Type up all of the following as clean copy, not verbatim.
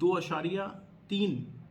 2.3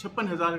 56,000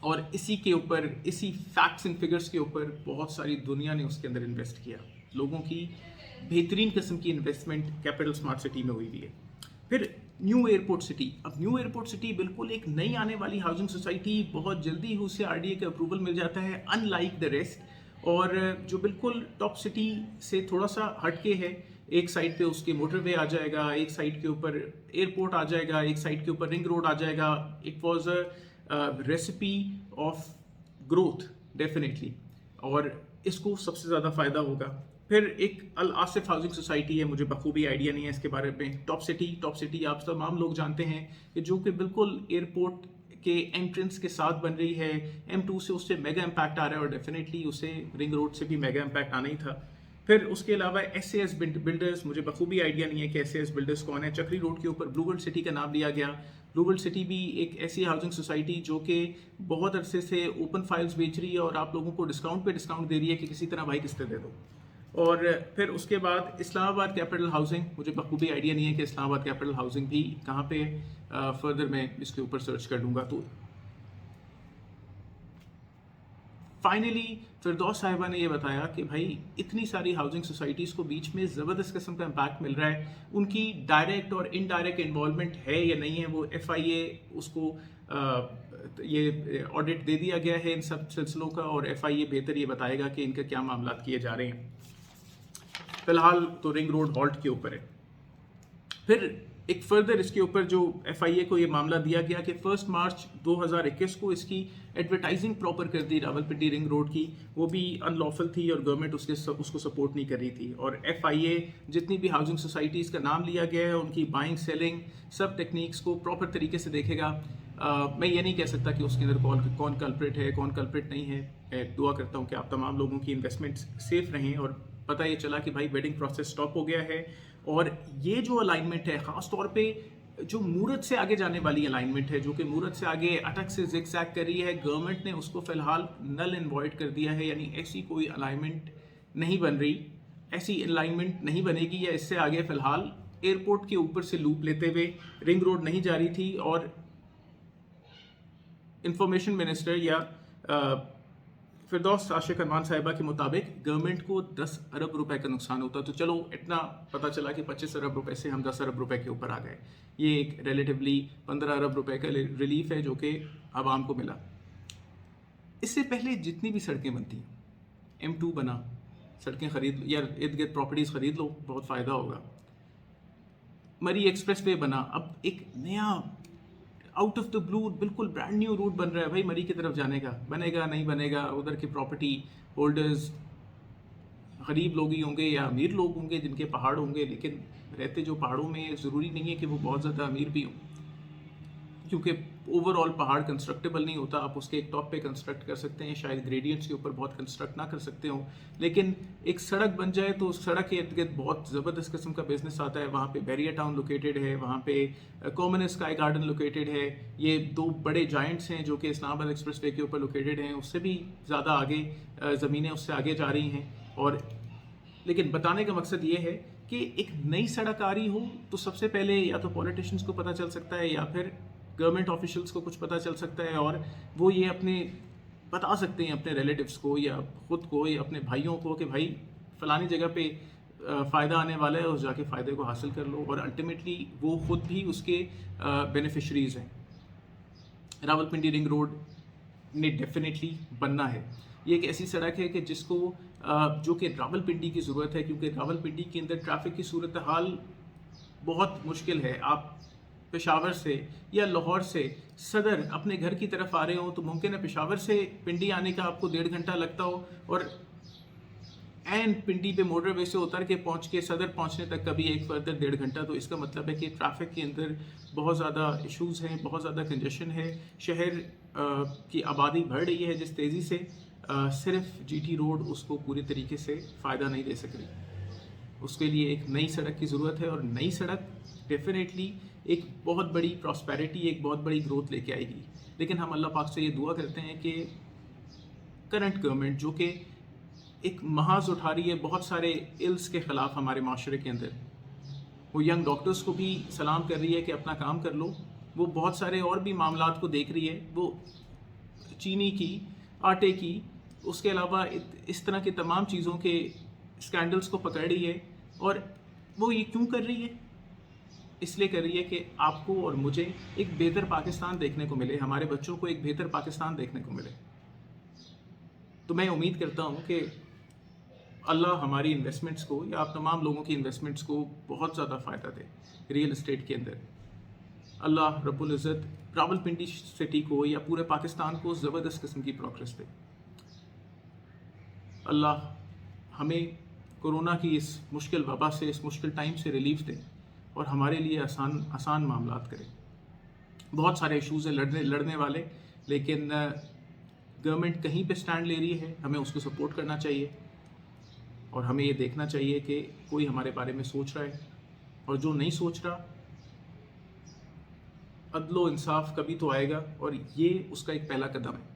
اور اسی کے اوپر، اسی فیکٹس اینڈ فگرس کے اوپر بہت ساری دنیا نے اس کے اندر انویسٹ کیا. لوگوں کی بہترین قسم کی انویسٹمنٹ کیپٹل اسمارٹ سٹی میں ہوئی ہے. پھر نیو ایئرپورٹ سٹی. اب نیو ایئرپورٹ سٹی بالکل ایک نئی آنے والی ہاؤسنگ سوسائٹی، بہت جلدی اسے RDA کا اپروول مل جاتا ہے ان لائک دا ریسٹ، اور جو بالکل ٹاپ سٹی سے تھوڑا سا ہٹ کے ہے. ایک سائڈ پہ اس کے موٹر وے آ جائے گا، ایک سائڈ کے اوپر ایئرپورٹ آ جائے گا، ایک سائڈ کے اوپر رنگ روڈ آ جائے گا. It was a recipe of growth definitely, اور اس کو سب سے زیادہ فائدہ ہوگا. پھر ایک الآصف ہاؤسنگ سوسائٹی ہے، مجھے بخوبی آئیڈیا نہیں ہے اس کے بارے میں. ٹاپ سٹی آپ تمام لوگ جانتے ہیں کہ جو کہ بالکل ایئرپورٹ کے انٹرنس کے ساتھ بن رہی ہے. M2 سے اس سے میگا امپیکٹ آ رہا ہے، اور ڈیفینیٹلی اسے رنگ روڈ سے بھی میگا امپیکٹ آنا ہی تھا. پھر اس کے علاوہ SAS بلڈرز، مجھے بخوبی آئیڈیا نہیں ہے کہ SAS بلڈرز کون ہے. چکری روڈ کے اوپر بلو ورلڈ سٹی کا نام لیا گیا. بلو ورلڈ سٹی بھی ایک ایسی ہاؤسنگ سوسائٹی جو کہ بہت عرصے سے اوپن فائلز بیچ رہی ہے، اور آپ لوگوں کو ڈسکاؤنٹ پہ ڈسکاؤنٹ دے رہی ہے کہ کسی طرح بھائی قسطیں دے دو. اور پھر اس کے بعد اسلام آباد کیپٹل ہاؤسنگ، مجھے بخوبی آئیڈیا نہیں ہے کہ اسلام آباد کیپٹل ہاؤسنگ بھی کہاں پہ، فردر میں اس کے اوپر سرچ کر لوں گا. تو فائنلی فردوس صاحبہ نے یہ بتایا کہ بھائی اتنی ساری ہاؤسنگ سوسائٹیز کو بیچ میں زبردست قسم کا امپیکٹ مل رہا ہے، ان کی ڈائریکٹ اور انڈائریکٹ انوالومنٹ ہے یا نہیں ہے. وہ FIA اس کو یہ آڈٹ دے دیا گیا ہے ان سب سلسلوں کا، اور FIA بہتر یہ بتائے گا کہ ان کا کیا معاملات کیے جا رہے ہیں. فی الحال تو رنگ روڈ ہالٹ کے اوپر ہے. پھر ایک فردر اس کے اوپر جو FIA کو یہ معاملہ دیا گیا کہ 1 مارچ 2021 کو اس کی ایڈورٹائزنگ پراپر کر دی راولپنڈی رنگ روڈ کی، وہ بھی ان لافل تھی اور گورنمنٹ اس کو سپورٹ نہیں کر رہی تھی. اور FIA جتنی بھی ہاؤسنگ سوسائٹیز کا نام لیا گیا ہے ان کی بائنگ سیلنگ سب ٹیکنیکس کو پراپر طریقے سے دیکھے گا. میں یہ نہیں کہہ سکتا کہ اس کے اندر کون کلپریٹ ہے کون کلپریٹ نہیں ہے. دعا کرتا ہوں کہ آپ تمام لوگوں کی انویسٹمنٹ سیف رہیں. اور پتہ یہ چلا کہ بھائی بیڈنگ پروسیس سٹاپ ہو گیا ہے، اور یہ جو الائنمنٹ ہے خاص طور پہ جو مورت سے آگے جانے والی الائنمنٹ ہے، جو کہ مورت سے آگے اٹک سے زگ زیگ کر رہی ہے، گورنمنٹ نے اس کو فی الحال نل اینڈ وائڈ کر دیا ہے. یعنی ایسی کوئی الائنمنٹ نہیں بن رہی، ایسی الائنمنٹ نہیں بنے گی. یا اس سے آگے فی الحال ایئرپورٹ کے اوپر سے لوپ لیتے ہوئے رنگ روڈ نہیں جا رہی تھی. اور انفارمیشن منسٹر یا فردوس عاشق عنوان صاحبہ کے مطابق گورنمنٹ کو 10 ارب روپے کا نقصان ہوتا. تو چلو اتنا پتہ چلا کہ 25 ارب روپے سے ہم 10 ارب روپے کے اوپر آ گئے. یہ ایک ریلیٹیولی 15 ارب روپے کا ریلیف ہے جو کہ عوام کو ملا. اس سے پہلے جتنی بھی سڑکیں بنتی، M2 بنا، سڑکیں خرید یا ارد گرد پراپرٹیز خرید لو، بہت فائدہ ہوگا. مری ایکسپریس وے بنا، اب ایک نیا آؤٹ آف دا بلو بالکل برانڈ نیو روٹ بن رہا ہے بھائی مری کی طرف جانے کا. بنے گا نہیں بنے گا، ادھر کے پراپرٹی ہولڈرز غریب لوگ ہی ہوں گے یا امیر لوگ ہوں گے جن کے پہاڑ ہوں گے، لیکن رہتے جو پہاڑوں میں ضروری نہیں ہے کہ وہ بہت زیادہ امیر بھی ہوں، کیونکہ اوور آل پہاڑ کنسٹرکٹیبل نہیں ہوتا. آپ اس کے ایک ٹاپ پہ کنسٹرکٹ کر سکتے ہیں، شاید گریڈینٹس کے اوپر بہت کنسٹرکٹ نہ کر سکتے ہوں، لیکن ایک سڑک بن جائے تو سڑک کے ارد گرد بہت زبردست قسم کا بزنس آتا ہے. وہاں پہ بیریا ٹاؤن لوکیٹڈ ہے، وہاں پہ کامن اسکائی گارڈن لوکیٹڈ ہے. یہ 2 بڑے جائنٹس ہیں جو کہ اسلام آباد ایکسپریس وے کے اوپر لوکیٹڈ ہیں. اس سے بھی زیادہ آگے زمینیں اس سے آگے جا رہی ہیں. اور لیکن بتانے کا مقصد یہ ہے کہ ایک نئی سڑک آ رہی ہو تو سب سے پہلے یا تو پولیٹیشنز کو پتہ چل سکتا ہے یا پھر گورنمنٹ آفیشلس کو کچھ پتہ چل سکتا ہے، اور وہ یہ اپنے بتا سکتے ہیں اپنے ریلیٹیوز کو یا خود کو یا اپنے بھائیوں کو کہ بھائی فلانی جگہ پہ فائدہ آنے والا ہے، اس جا کے فائدے کو حاصل کر لو. اور الٹیمیٹلی وہ خود بھی اس کے بینیفیشریز ہیں. راولپنڈی رنگ روڈ نے ڈیفینیٹلی بننا ہے. یہ ایک ایسی سڑک ہے کہ جس کو جو کہ راولپنڈی کی ضرورت ہے، کیونکہ راولپنڈی کے اندر ٹریفک کی صورتحال بہت مشکل ہے. آپ پشاور سے یا لاہور سے صدر اپنے گھر کی طرف آ رہے ہوں تو ممکن ہے پشاور سے پنڈی آنے کا آپ کو 1.5 گھنٹہ لگتا ہو، اور این پنڈی پہ موٹر وے سے اتر کے پہنچ کے صدر پہنچنے تک کبھی ایک فردر 1.5 گھنٹہ. تو اس کا مطلب ہے کہ ٹریفک کے اندر بہت زیادہ ایشوز ہیں، بہت زیادہ کنجیشن ہے. شہر کی آبادی بڑھ رہی ہے جس تیزی سے، صرف GT روڈ اس کو پوری طریقے سے فائدہ نہیں دے سک رہی. اس کے لیے ایک نئی سڑک کی ضرورت ہے، اور نئی سڑک ڈیفینیٹلی ایک بہت بڑی پراسپیرٹی، ایک بہت بڑی گروتھ لے کے آئے گی. لیکن ہم اللہ پاک سے یہ دعا کرتے ہیں کہ کرنٹ گورنمنٹ جو کہ ایک محاذ اٹھا رہی ہے بہت سارے الز کے خلاف ہمارے معاشرے کے اندر، وہ ینگ ڈاکٹرز کو بھی سلام کر رہی ہے کہ اپنا کام کر لو، وہ بہت سارے اور بھی معاملات کو دیکھ رہی ہے. وہ چینی کی، آٹے کی، اس کے علاوہ اس طرح کے تمام چیزوں کے اسکینڈلز کو پکڑ رہی ہے. اور وہ یہ کیوں کر رہی ہے؟ اس لیے کر رہی ہے کہ آپ کو اور مجھے ایک بہتر پاکستان دیکھنے کو ملے، ہمارے بچوں کو ایک بہتر پاکستان دیکھنے کو ملے. تو میں امید کرتا ہوں کہ اللہ ہماری انویسٹمنٹس کو یا آپ تمام لوگوں کی انویسٹمنٹس کو بہت زیادہ فائدہ دے ریئل اسٹیٹ کے اندر. اللہ رب العزت راولپنڈی سٹی کو یا پورے پاکستان کو زبردست قسم کی پروگرس دے. اللہ ہمیں کورونا کی اس مشکل وبا سے، اس مشکل ٹائم سے ریلیف دے اور ہمارے لیے آسان معاملات کرے. بہت سارے ایشوز ہیں لڑنے والے، لیکن گورنمنٹ کہیں پہ سٹینڈ لے رہی ہے، ہمیں اس کو سپورٹ کرنا چاہیے اور ہمیں یہ دیکھنا چاہیے کہ کوئی ہمارے بارے میں سوچ رہا ہے، اور جو نہیں سوچ رہا، عدل و انصاف کبھی تو آئے گا، اور یہ اس کا ایک پہلا قدم ہے.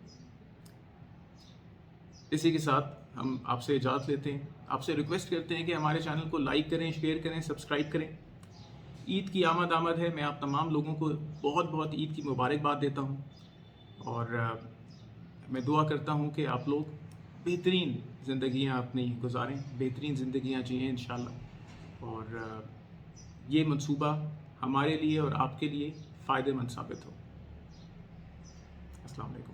اسی کے ساتھ ہم آپ سے اجازت لیتے ہیں، آپ سے ریکویسٹ کرتے ہیں کہ ہمارے چینل کو لائک کریں، شیئر کریں، سبسکرائب کریں. عید کی آمد ہے. میں آپ تمام لوگوں کو بہت عید کی مبارکباد دیتا ہوں، اور میں دعا کرتا ہوں کہ آپ لوگ بہترین زندگیاں اپنی گزاریں، بہترین زندگیاں جئیں انشاءاللہ، اور یہ منصوبہ ہمارے لیے اور آپ کے لیے فائدہ مند ثابت ہو. السلام علیکم.